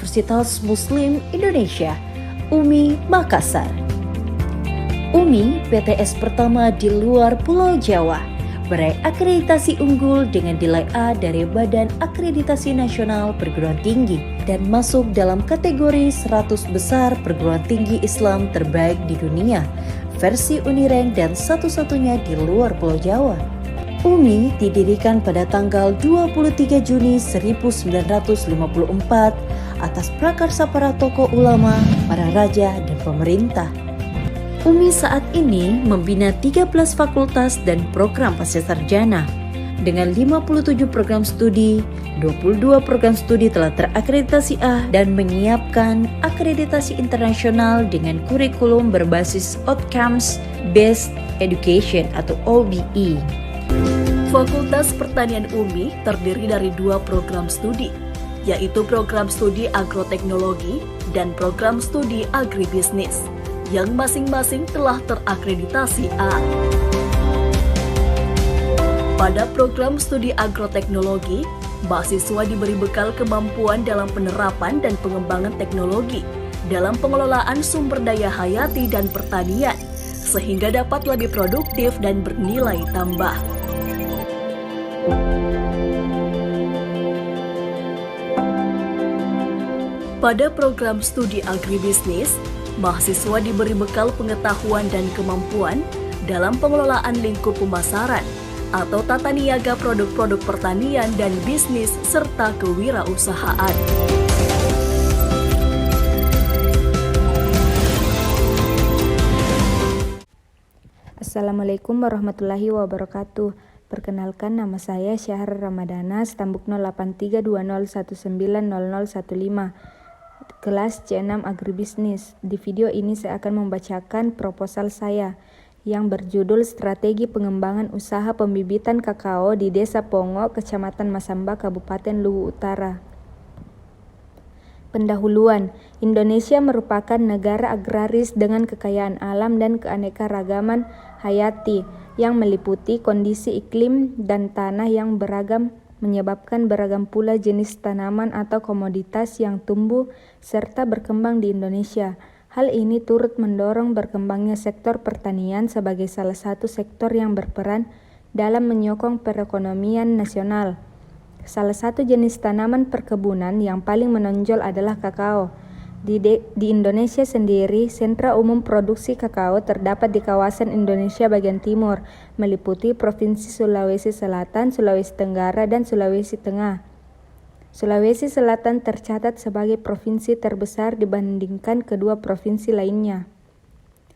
Universitas Muslim Indonesia, UMI Makassar. UMI PTS pertama di luar Pulau Jawa, meraih akreditasi unggul dengan nilai A dari Badan Akreditasi Nasional Perguruan Tinggi dan masuk dalam kategori 100 besar perguruan tinggi Islam terbaik di dunia, versi Unirank dan satu-satunya di luar Pulau Jawa. UMI didirikan pada tanggal 23 Juni 1954 atas prakarsa para tokoh ulama, para raja, dan pemerintah. UMI saat ini membina 13 fakultas dan program pascasarjana. Dengan 57 program studi, 22 program studi telah terakreditasi A dan menyiapkan akreditasi internasional dengan kurikulum berbasis Outcomes Based Education atau OBE. Fakultas Pertanian UMI terdiri dari 2 program studi, yaitu program studi agroteknologi dan program studi agribisnis, yang masing-masing telah terakreditasi A. Pada program studi agroteknologi, mahasiswa diberi bekal kemampuan dalam penerapan dan pengembangan teknologi dalam pengelolaan sumber daya hayati dan pertanian, sehingga dapat lebih produktif dan bernilai tambah. Pada program studi agribisnis, mahasiswa diberi bekal pengetahuan dan kemampuan dalam pengelolaan lingkup pemasaran atau tata niaga produk-produk pertanian dan bisnis serta kewirausahaan. Assalamualaikum warahmatullahi wabarakatuh. Perkenalkan, nama saya Syahr Ramadana, stambuk 083201900015. Kelas C6 Agribisnis. Di video ini saya akan membacakan proposal saya yang berjudul Strategi Pengembangan Usaha Pembibitan Kakao di Desa Pongo, Kecamatan Masamba, Kabupaten Luwu Utara. Pendahuluan, Indonesia merupakan negara agraris dengan kekayaan alam dan keanekaragaman hayati yang meliputi kondisi iklim dan tanah yang beragam, menyebabkan beragam pula jenis tanaman atau komoditas yang tumbuh serta berkembang di Indonesia. Hal ini turut mendorong berkembangnya sektor pertanian sebagai salah satu sektor yang berperan dalam menyokong perekonomian nasional. Salah satu jenis tanaman perkebunan yang paling menonjol adalah kakao. Di Indonesia sendiri, sentra umum produksi kakao terdapat di kawasan Indonesia bagian timur, meliputi Provinsi Sulawesi Selatan, Sulawesi Tenggara, dan Sulawesi Tengah. Sulawesi Selatan tercatat sebagai provinsi terbesar dibandingkan kedua provinsi lainnya.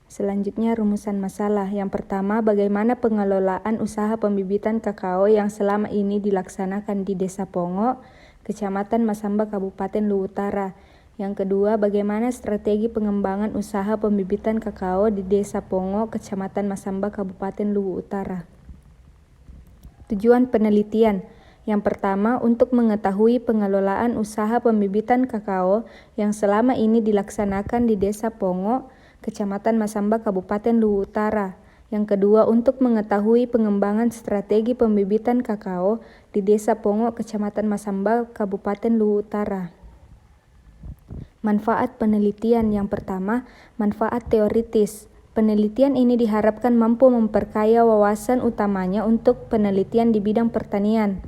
Selanjutnya, rumusan masalah. Yang pertama, bagaimana pengelolaan usaha pembibitan kakao yang selama ini dilaksanakan di Desa Pongo, Kecamatan Masamba, Kabupaten Luwu Utara. Yang kedua, bagaimana strategi pengembangan usaha pembibitan kakao di Desa Pongo, Kecamatan Masamba, Kabupaten Luwu Utara. Tujuan penelitian. Yang pertama, untuk mengetahui pengelolaan usaha pembibitan kakao yang selama ini dilaksanakan di Desa Pongo, Kecamatan Masamba, Kabupaten Luwu Utara. Yang kedua, untuk mengetahui pengembangan strategi pembibitan kakao di Desa Pongo, Kecamatan Masamba, Kabupaten Luwu Utara. Manfaat penelitian. Yang pertama, manfaat teoritis. Penelitian ini diharapkan mampu memperkaya wawasan utamanya untuk penelitian di bidang pertanian.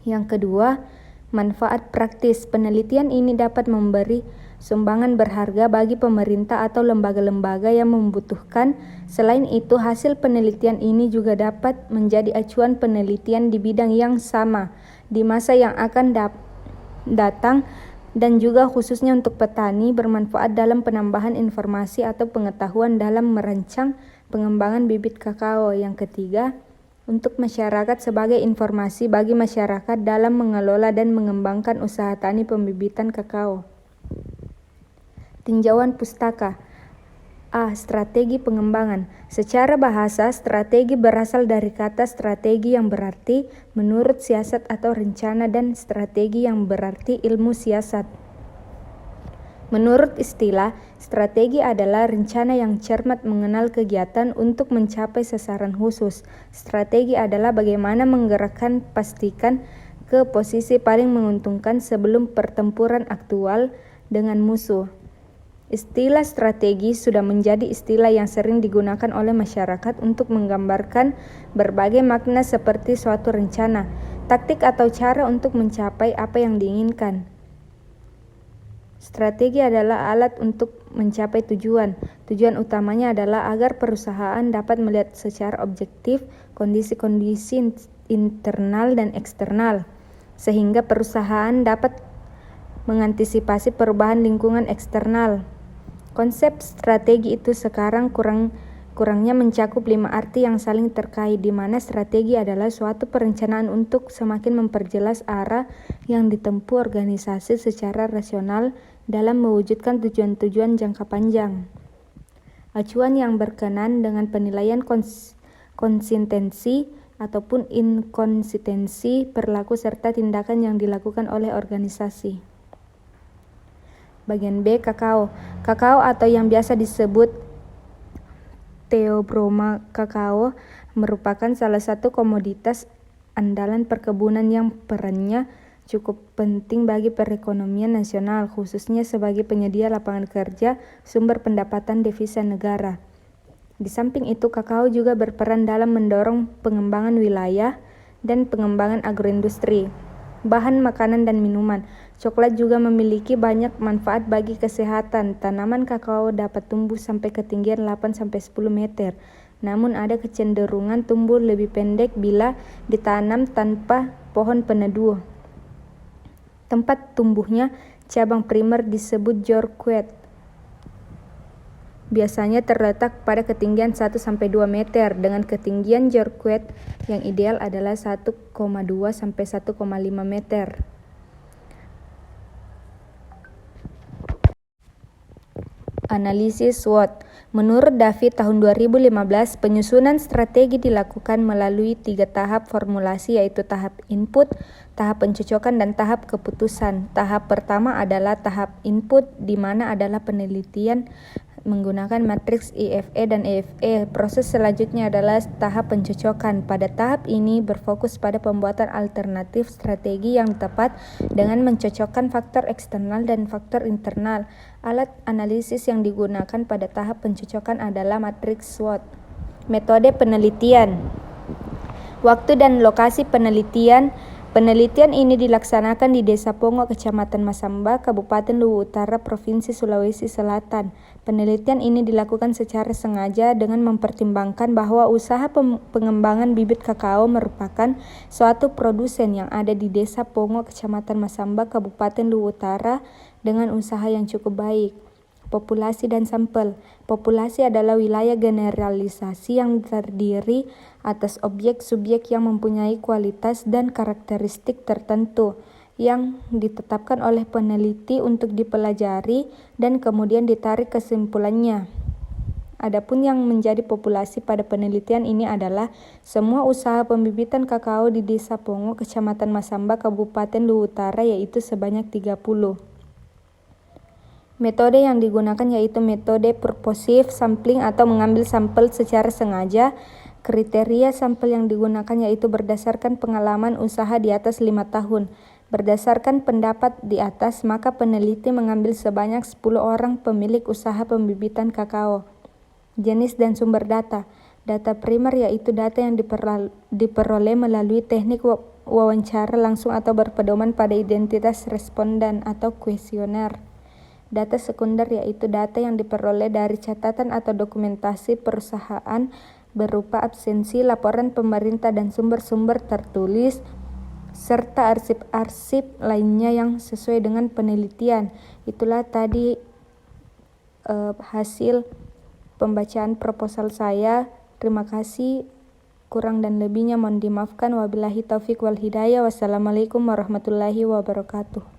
Yang kedua, manfaat praktis. Penelitian ini dapat memberi sumbangan berharga bagi pemerintah atau lembaga-lembaga yang membutuhkan. Selain itu, hasil penelitian ini juga dapat menjadi acuan penelitian di bidang yang sama di masa yang akan datang, dan juga khususnya untuk petani bermanfaat dalam penambahan informasi atau pengetahuan dalam merancang pengembangan bibit kakao. Yang ketiga, untuk masyarakat sebagai informasi bagi masyarakat dalam mengelola dan mengembangkan usaha tani pembibitan kakao. Tinjauan pustaka. A. Strategi pengembangan. Secara bahasa, strategi berasal dari kata strategi yang berarti menurut siasat atau rencana dan strategi yang berarti ilmu siasat. Menurut istilah, strategi adalah rencana yang cermat mengenal kegiatan untuk mencapai sasaran khusus. Strategi adalah bagaimana menggerakkan pastikan ke posisi paling menguntungkan sebelum pertempuran aktual dengan musuh. Istilah strategi sudah menjadi istilah yang sering digunakan oleh masyarakat untuk menggambarkan berbagai makna seperti suatu rencana, taktik atau cara untuk mencapai apa yang diinginkan. Strategi adalah alat untuk mencapai tujuan. Tujuan utamanya adalah agar perusahaan dapat melihat secara objektif kondisi-kondisi internal dan eksternal, sehingga perusahaan dapat mengantisipasi perubahan lingkungan eksternal. Konsep strategi itu sekarang kurangnya mencakup 5 arti yang saling terkait, di mana strategi adalah suatu perencanaan untuk semakin memperjelas arah yang ditempuh organisasi secara rasional dalam mewujudkan tujuan-tujuan jangka panjang. Acuan yang berkenan dengan penilaian konsistensi ataupun inkonsistensi perilaku serta tindakan yang dilakukan oleh organisasi. Bagian B, kakao. Kakao atau yang biasa disebut Theobroma kakao merupakan salah satu komoditas andalan perkebunan yang perannya cukup penting bagi perekonomian nasional, khususnya sebagai penyedia lapangan kerja, sumber pendapatan devisa negara. Di samping itu, kakao juga berperan dalam mendorong pengembangan wilayah dan pengembangan agroindustri, bahan makanan dan minuman. Coklat juga memiliki banyak manfaat bagi kesehatan. Tanaman kakao dapat tumbuh sampai ketinggian 8-10 meter. Namun ada kecenderungan tumbuh lebih pendek bila ditanam tanpa pohon peneduh. Tempat tumbuhnya cabang primer disebut jorquet. Biasanya terletak pada ketinggian 1-2 meter, dengan ketinggian jorquet yang ideal adalah 1,2-1,5 meter. Analisis SWOT. Menurut David tahun 2015, penyusunan strategi dilakukan melalui 3 tahap formulasi, yaitu tahap input, tahap pencocokan, dan tahap keputusan. Tahap pertama adalah tahap input, di mana adalah penelitian menggunakan matriks IFE dan EFE. Proses selanjutnya adalah tahap pencocokan. Pada tahap ini berfokus pada pembuatan alternatif strategi yang tepat dengan mencocokkan faktor eksternal dan faktor internal. Alat analisis yang digunakan pada tahap pencocokan adalah matriks SWOT. Metode penelitian. Waktu dan lokasi penelitian. Penelitian ini dilaksanakan di Desa Pongo, Kecamatan Masamba, Kabupaten Luwu Utara, Provinsi Sulawesi Selatan. Penelitian ini dilakukan secara sengaja dengan mempertimbangkan bahwa usaha pengembangan bibit kakao merupakan suatu produsen yang ada di Desa Pongo, Kecamatan Masamba, Kabupaten Luwu Utara dengan usaha yang cukup baik. Populasi dan sampel. Populasi adalah wilayah generalisasi yang terdiri atas objek-subjek yang mempunyai kualitas dan karakteristik tertentu yang ditetapkan oleh peneliti untuk dipelajari dan kemudian ditarik kesimpulannya. Adapun yang menjadi populasi pada penelitian ini adalah semua usaha pembibitan kakao di Desa Pongo, Kecamatan Masamba, Kabupaten Luwu Utara, yaitu sebanyak 30. Metode yang digunakan yaitu metode purposive sampling atau mengambil sampel secara sengaja. Kriteria sampel yang digunakan yaitu berdasarkan pengalaman usaha di atas 5 tahun. Berdasarkan pendapat di atas, maka peneliti mengambil sebanyak 10 orang pemilik usaha pembibitan kakao. Jenis dan sumber data. Data primer yaitu data yang diperoleh melalui teknik wawancara langsung atau berpedoman pada identitas responden atau kuesioner. Data sekunder yaitu data yang diperoleh dari catatan atau dokumentasi perusahaan berupa absensi, laporan pemerintah dan sumber-sumber tertulis, serta arsip-arsip lainnya yang sesuai dengan penelitian. Itulah tadi hasil pembacaan proposal saya. Terima kasih. Kurang dan lebihnya mohon dimaafkan. Wabillahi taufik wal hidayah. Wassalamualaikum warahmatullahi wabarakatuh.